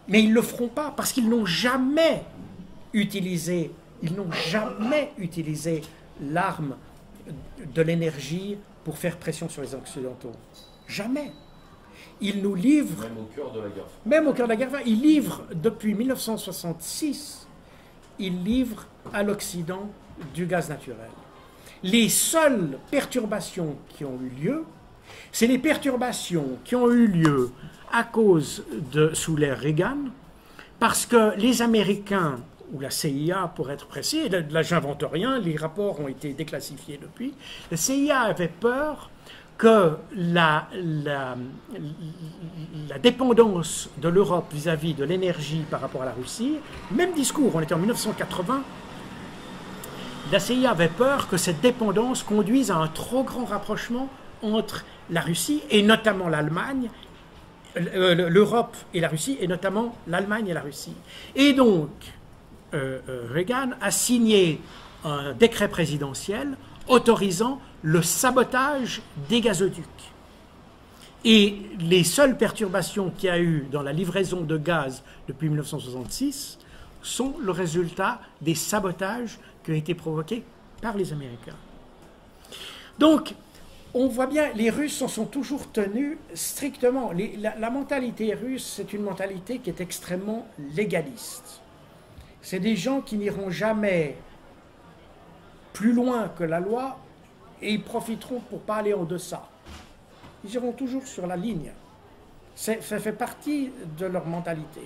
Mais ils ne le feront pas parce qu'ils n'ont jamais utilisé, l'arme de l'énergie pour faire pression sur les Occidentaux. Jamais. Ils nous livrent... Même au cœur de la guerre. Même au cœur de la guerre, ils livrent, depuis 1966, ils livrent à l'Occident du gaz naturel. Les seules perturbations qui ont eu lieu, c'est les perturbations qui ont eu lieu à cause sous l'ère Reagan, parce que les Américains, ou la CIA pour être précis, là j'invente rien, les rapports ont été déclassifiés depuis, la CIA avait peur que la dépendance de l'Europe vis-à-vis de l'énergie par rapport à la Russie, même discours, on était en 1980, la CIA avait peur que cette dépendance conduise à un trop grand rapprochement entre la Russie et notamment l'Allemagne, l'Europe et la Russie, et notamment l'Allemagne et la Russie. Et donc, Reagan a signé un décret présidentiel autorisant le sabotage des gazoducs. Et les seules perturbations qu'il y a eu dans la livraison de gaz depuis 1966 sont le résultat des sabotages qui ont été provoqués par les Américains. Donc, on voit bien, les Russes en sont toujours tenus strictement. La mentalité russe, c'est une mentalité qui est extrêmement légaliste. C'est des gens qui n'iront jamais plus loin que la loi et ils profiteront pour pas aller en deçà. Ils iront toujours sur la ligne. Ça fait partie de leur mentalité.